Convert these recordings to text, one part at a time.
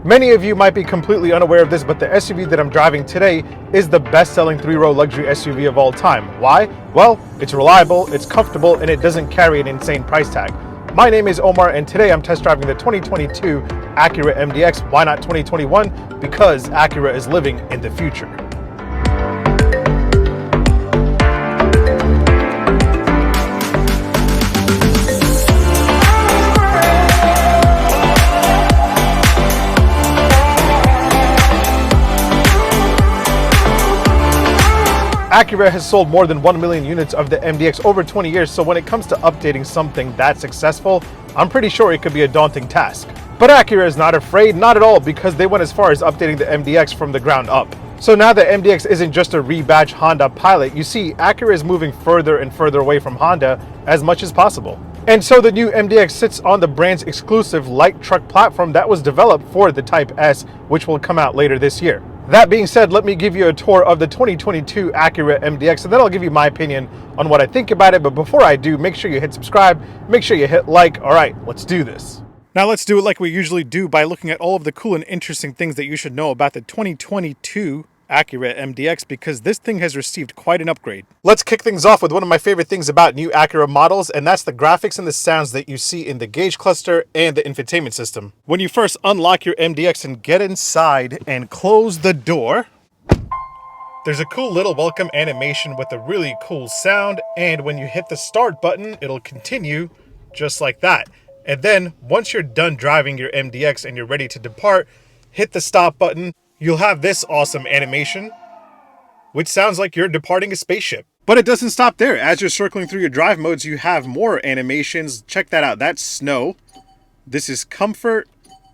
Many of you might be completely unaware of this, but the SUV that I'm driving today is the best-selling 3-row luxury SUV of all time. Why? Well, it's reliable, it's comfortable, and it doesn't carry an insane price tag. My name is Omar, and today I'm test driving the 2022 Acura MDX. Why not 2021? Because Acura is living in the future. Acura has sold more than 1 million units of the MDX over 20 years, so when it comes to updating something that successful, I'm pretty sure it could be a daunting task. But Acura is not afraid, not at all, because they went as far as updating the MDX from the ground up. So now the MDX isn't just a rebadged Honda Pilot. You see, Acura is moving further and further away from Honda as much as possible. And so the new MDX sits on the brand's exclusive light truck platform that was developed for the Type S, which will come out later this year. That being said, let me give you a tour of the 2022 Acura MDX, and then I'll give you my opinion on what I think about it. But before I do, make sure you hit subscribe, make sure you hit like. All right, let's do this. Now let's do it like we usually do by looking at all of the cool and interesting things that you should know about the 2022 Acura MDX, because this thing has received quite an upgrade. Let's kick things off with one of my favorite things about new Acura models, and that's the graphics and the sounds that you see in the gauge cluster and the infotainment system. When you first unlock your MDX and get inside and close the door, there's a cool little welcome animation with a really cool sound, and when you hit the start button, it'll continue just like that. And then once you're done driving your MDX and you're ready to depart, hit the stop button. You'll have this awesome animation, which sounds like you're departing a spaceship. But it doesn't stop there. As you're circling through your drive modes, you have more animations. Check that out. That's snow. This is comfort.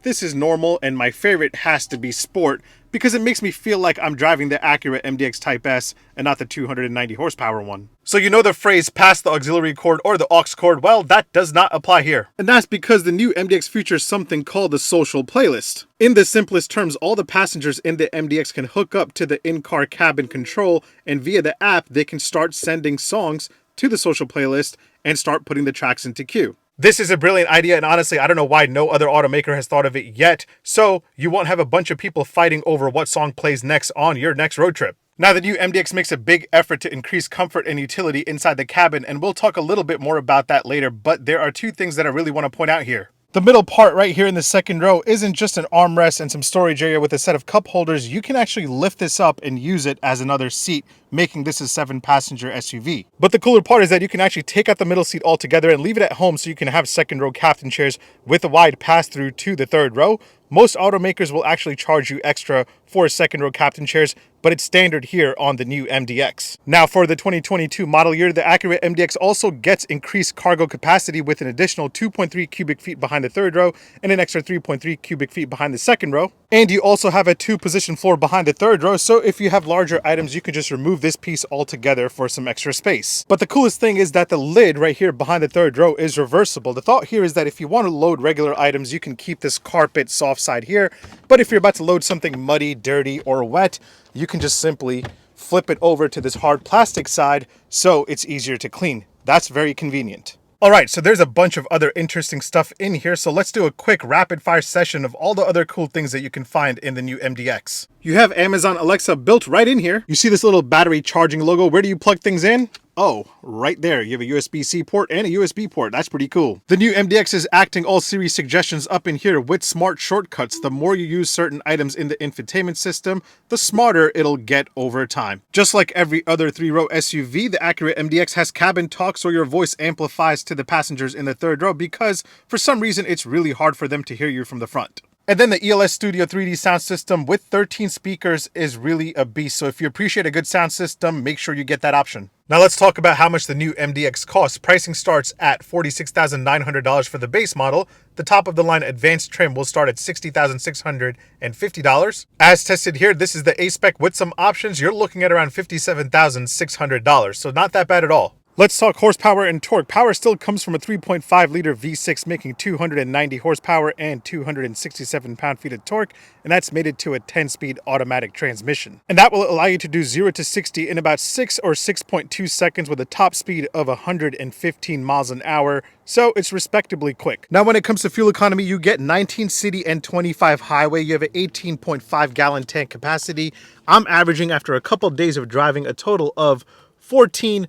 This is normal. And my favorite has to be sport, because it makes me feel like I'm driving the Acura MDX Type S and not the 290 horsepower one. So you know the phrase pass the auxiliary cord or the aux cord? Well, that does not apply here. And that's because the new MDX features something called the social playlist. In the simplest terms, all the passengers in the MDX can hook up to the in-car cabin control, and via the app, they can start sending songs to the social playlist and start putting the tracks into queue. This is a brilliant idea, and honestly, I don't know why no other automaker has thought of it yet, so you won't have a bunch of people fighting over what song plays next on your next road trip. Now, the new MDX makes a big effort to increase comfort and utility inside the cabin, and we'll talk a little bit more about that later, but there are two things that I really want to point out here. The middle part right here in the second row isn't just an armrest and some storage area with a set of cup holders. You can actually lift this up and use it as another seat, making this a 7-passenger SUV. But the cooler part is that you can actually take out the middle seat altogether and leave it at home, so you can have second row captain chairs with a wide pass-through to the third row. Most automakers will actually charge you extra for second row captain chairs, but it's standard here on the new MDX. Now, for the 2022 model year, the Acura MDX also gets increased cargo capacity with an additional 2.3 cubic feet behind the third row and an extra 3.3 cubic feet behind the second row. And you also have a 2-position floor behind the third row, so if you have larger items, you can just remove this piece altogether for some extra space. But the coolest thing is that the lid right here behind the third row is reversible. The thought here is that if you want to load regular items, you can keep this carpet soft side here, but if you're about to load something muddy, dirty, or wet, you can just simply flip it over to this hard plastic side, so it's easier to clean. That's very convenient. All right, so there's a bunch of other interesting stuff in here, so let's do a quick rapid fire session of all the other cool things that you can find in the new MDX. You have Amazon Alexa built right in here. You see this little battery charging logo. Where do you plug things in? Oh, right there. You have a USB-C port and a USB port. That's pretty cool. The new MDX is acting all Siri suggestions up in here with smart shortcuts. The more you use certain items in the infotainment system, the smarter it'll get over time. Just like every other 3-row SUV, the Acura MDX has cabin talk, so your voice amplifies to the passengers in the third row, because for some reason it's really hard for them to hear you from the front. And then the ELS Studio 3D sound system with 13 speakers is really a beast. So if you appreciate a good sound system, make sure you get that option. Now let's talk about how much the new MDX costs. Pricing starts at $46,900 for the base model. The top of the line advanced trim will start at $60,650. As tested here, this is the A-spec with some options. You're looking at around $57,600, so not that bad at all. Let's talk horsepower and torque. Power still comes from a 3.5-liter V6 making 290 horsepower and 267 pound-feet of torque, and that's mated to a 10-speed automatic transmission. And that will allow you to do 0 to 60 in about 6 or 6.2 seconds with a top speed of 115 miles an hour, so it's respectably quick. Now when it comes to fuel economy, you get 19 city and 25 highway. You have an 18.5 gallon tank capacity. I'm averaging, after a couple days of driving, a total of 14.3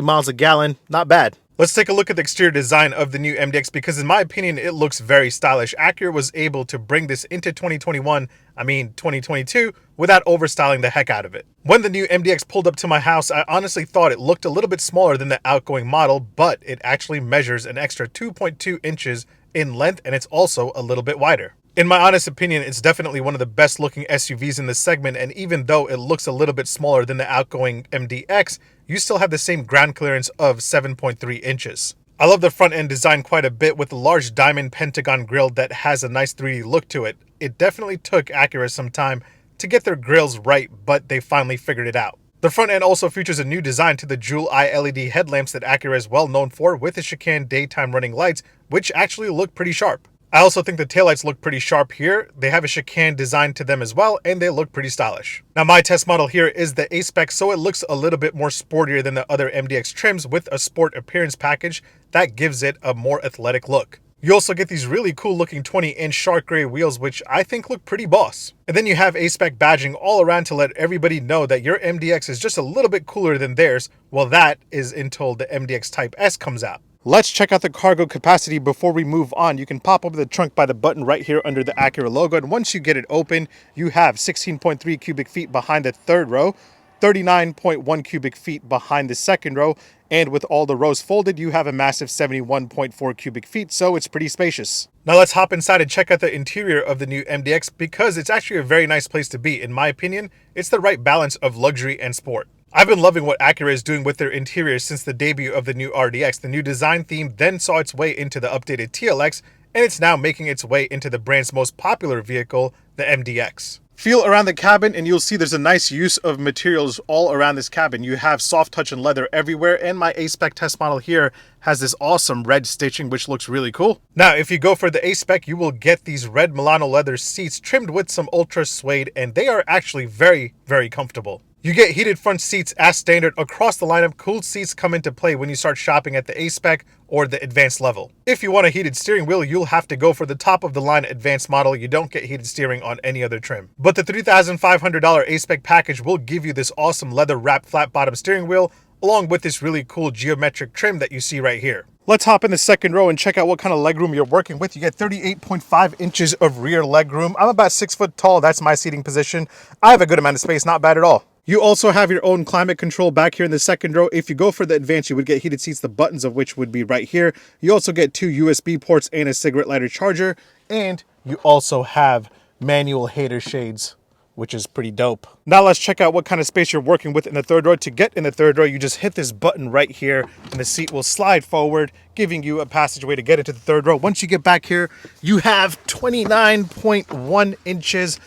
miles a gallon. Not bad. Let's take a look at the exterior design of the new MDX because in my opinion, it looks very stylish. Acura was able to bring this into 2022, without overstyling the heck out of it. When the new MDX pulled up to my house, I honestly thought it looked a little bit smaller than the outgoing model, but it actually measures an extra 2.2 inches in length, and it's also a little bit wider. In my honest opinion, it's definitely one of the best looking SUVs in this segment, and even though it looks a little bit smaller than the outgoing MDX, you still have the same ground clearance of 7.3 inches. I love the front end design quite a bit with the large diamond pentagon grille that has a nice 3D look to it. It definitely took Acura some time to get their grills right, but they finally figured it out. The front end also features a new design to the jewel eye LED headlamps that Acura is well known for, with the chicane daytime running lights, which actually look pretty sharp. I also think the taillights look pretty sharp here. They have a chicane design to them as well, and they look pretty stylish. Now my test model here is the A-spec, so it looks a little bit more sportier than the other MDX trims with a sport appearance package that gives it a more athletic look. You also get these really cool looking 20-inch shark gray wheels, which I think look pretty boss. And then you have A-spec badging all around to let everybody know that your MDX is just a little bit cooler than theirs. Well, that is until the MDX Type S comes out. Let's check out the cargo capacity before we move on. You can pop open the trunk by the button right here under the Acura logo, and once you get it open, you have 16.3 cubic feet behind the third row, 39.1 cubic feet behind the second row, and with all the rows folded, you have a massive 71.4 cubic feet, so it's pretty spacious. Now let's hop inside and check out the interior of the new MDX because it's actually a very nice place to be. In my opinion, it's the right balance of luxury and sport. I've been loving what Acura is doing with their interior since the debut of the new RDX. The new design theme then saw its way into the updated TLX, and it's now making its way into the brand's most popular vehicle, the MDX. Feel around the cabin and you'll see there's a nice use of materials all around this cabin. You have soft touch and leather everywhere, and my A-spec test model here has this awesome red stitching which looks really cool. Now if you go for the A-spec, you will get these red Milano leather seats trimmed with some ultra suede, and they are actually very, very comfortable. You get heated front seats as standard across the lineup. Cooled seats come into play when you start shopping at the A-spec or the advanced level. If you want a heated steering wheel, you'll have to go for the top of the line advanced model. You don't get heated steering on any other trim. But the $3,500 A-spec package will give you this awesome leather wrapped flat bottom steering wheel along with this really cool geometric trim that you see right here. Let's hop in the second row and check out what kind of legroom you're working with. You get 38.5 inches of rear legroom. I'm about 6 foot tall. That's my seating position. I have a good amount of space, not bad at all. You also have your own climate control back here in the second row. If you go for the advanced, you would get heated seats, the buttons of which would be right here. You also get 2 USB ports and a cigarette lighter charger. And you also have manual hater shades, which is pretty dope. Now let's check out what kind of space you're working with in the third row. To get in the third row, you just hit this button right here and the seat will slide forward, giving you a passageway to get into the third row. Once you get back here, you have 29.1 inches.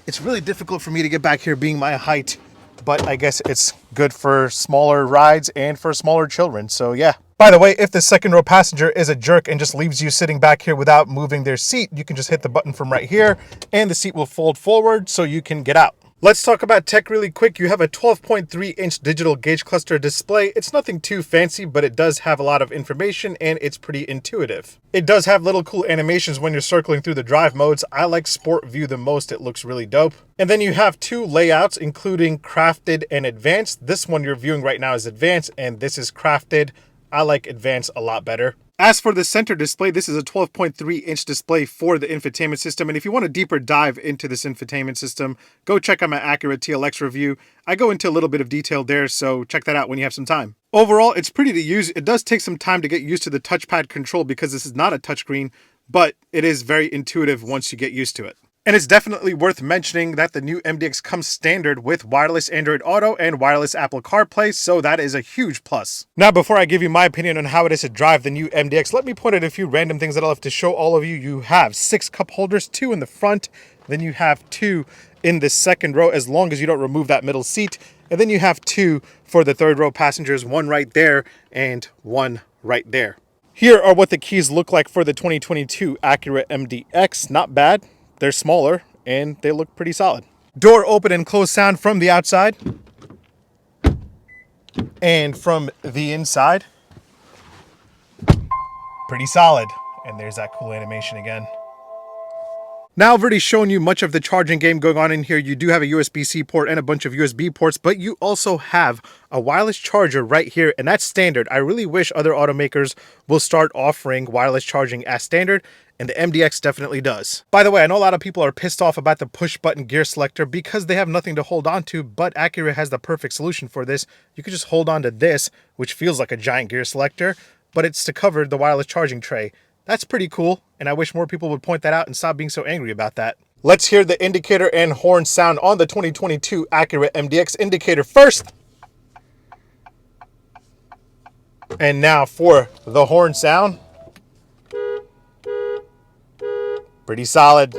It's really difficult for me to get back here being my height, but I guess it's good for smaller rides and for smaller children, so yeah. By the way, if the second row passenger is a jerk and just leaves you sitting back here without moving their seat, you can just hit the button from right here and the seat will fold forward so you can get out. Let's talk about tech really quick. You have a 12.3-inch digital gauge cluster display. It's nothing too fancy, but it does have a lot of information and it's pretty intuitive. It does have little cool animations when you're circling through the drive modes. I like Sport View the most. It looks really dope. And then you have 2 layouts, including Crafted and Advanced. This one you're viewing right now is Advanced, and this is Crafted. I like Advanced a lot better. As for the center display, this is a 12.3-inch display for the infotainment system. And if you want a deeper dive into this infotainment system, go check out my Acura TLX review. I go into a little bit of detail there, so check that out when you have some time. Overall, it's pretty to use. It does take some time to get used to the touchpad control because this is not a touchscreen, but it is very intuitive once you get used to it. And it's definitely worth mentioning that the new MDX comes standard with wireless Android Auto and wireless Apple CarPlay, so that is a huge plus. Now, before I give you my opinion on how it is to drive the new MDX, let me point out a few random things that I'll have to show all of you. You have 6 cup holders, 2 in the front, then you have 2 in the second row, as long as you don't remove that middle seat, and then you have 2 for the third row passengers, 1 right there and 1 right there. Here are what the keys look like for the 2022 Acura MDX. Not bad. They're smaller and they look pretty solid. Door open and close sound from the outside and from the inside. Pretty solid. And there's that cool animation again. Now, I've already shown you much of the charging game going on in here. You do have a USB-C port and a bunch of USB ports, but you also have a wireless charger right here, and that's standard. I really wish other automakers will start offering wireless charging as standard, and the MDX definitely does. By the way, I know a lot of people are pissed off about the push-button gear selector because they have nothing to hold on to, but Acura has the perfect solution for this. You can just hold on to this, which feels like a giant gear selector, but it's to cover the wireless charging tray. That's pretty cool, and I wish more people would point that out and stop being so angry about that. Let's hear the indicator and horn sound on the 2022 Acura MDX. Indicator first. And now for the horn sound. Pretty solid.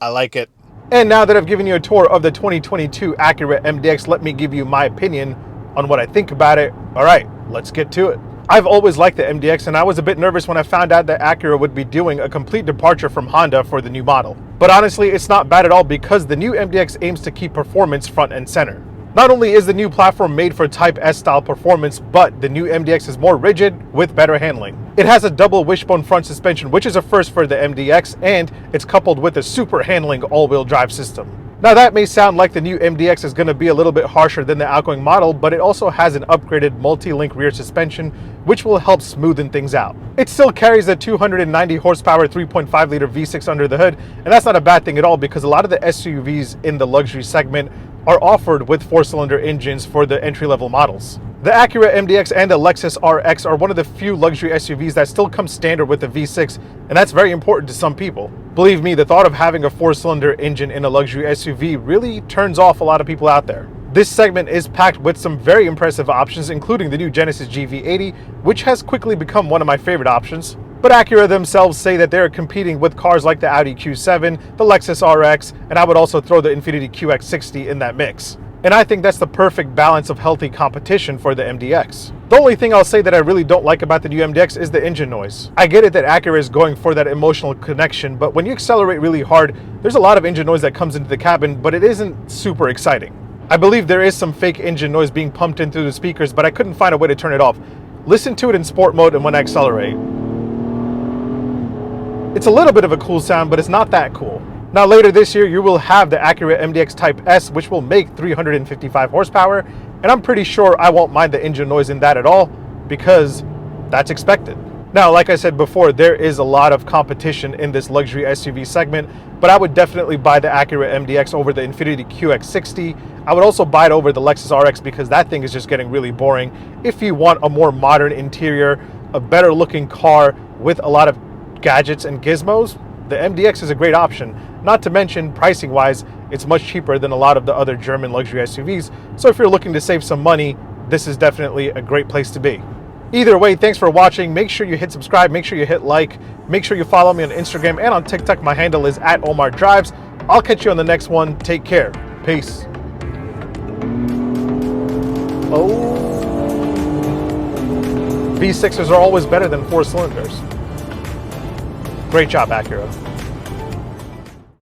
I like it. And now that I've given you a tour of the 2022 Acura MDX, let me give you my opinion on what I think about it. All right, let's get to it. I've always liked the MDX, and I was a bit nervous when I found out that Acura would be doing a complete departure from Honda for the new model. But honestly, it's not bad at all because the new MDX aims to keep performance front and center. Not only is the new platform made for Type S style performance, but the new MDX is more rigid with better handling. It has a double wishbone front suspension, which is a first for the MDX, and it's coupled with a super handling all-wheel drive system. Now, that may sound like the new MDX is going to be a little bit harsher than the outgoing model, but it also has an upgraded multi-link rear suspension, which will help smoothen things out. It still carries a 290 horsepower 3.5 liter V6 under the hood, and that's not a bad thing at all because a lot of the SUVs in the luxury segment are offered with 4-cylinder engines for the entry-level models. The Acura MDX and the Lexus RX are one of the few luxury SUVs that still come standard with the V6, and that's very important to some people. Believe me, the thought of having a 4-cylinder engine in a luxury SUV really turns off a lot of people out there. This segment is packed with some very impressive options, including the new Genesis GV80, which has quickly become one of my favorite options. But Acura themselves say that they're competing with cars like the Audi Q7, the Lexus RX, and I would also throw the Infiniti QX60 in that mix. And I think that's the perfect balance of healthy competition for the MDX. The only thing I'll say that I really don't like about the new MDX is the engine noise. I get it that Acura is going for that emotional connection, but when you accelerate really hard, there's a lot of engine noise that comes into the cabin, but it isn't super exciting. I believe there is some fake engine noise being pumped in through the speakers, but I couldn't find a way to turn it off. Listen to it in sport mode and when I accelerate. It's a little bit of a cool sound, but it's not that cool. Now, later this year, you will have the Acura MDX Type S, which will make 355 horsepower, and I'm pretty sure I won't mind the engine noise in that at all, because that's expected. Now, like I said before, there is a lot of competition in this luxury SUV segment, but I would definitely buy the Acura MDX over the Infiniti QX60. I would also buy it over the Lexus RX because that thing is just getting really boring. If you want a more modern interior, a better looking car with a lot of gadgets and gizmos, the MDX is a great option. Not to mention, pricing wise, it's much cheaper than a lot of the other German luxury SUVs. So if you're looking to save some money, this is definitely a great place to be. Either way, thanks for watching. Make sure you hit subscribe, make sure you hit like, make sure you follow me on Instagram and on TikTok. My handle is @OmarDrives. I'll catch you on the next one. Take care. Peace. Oh. V6s are always better than 4 cylinders. Great job, Acura.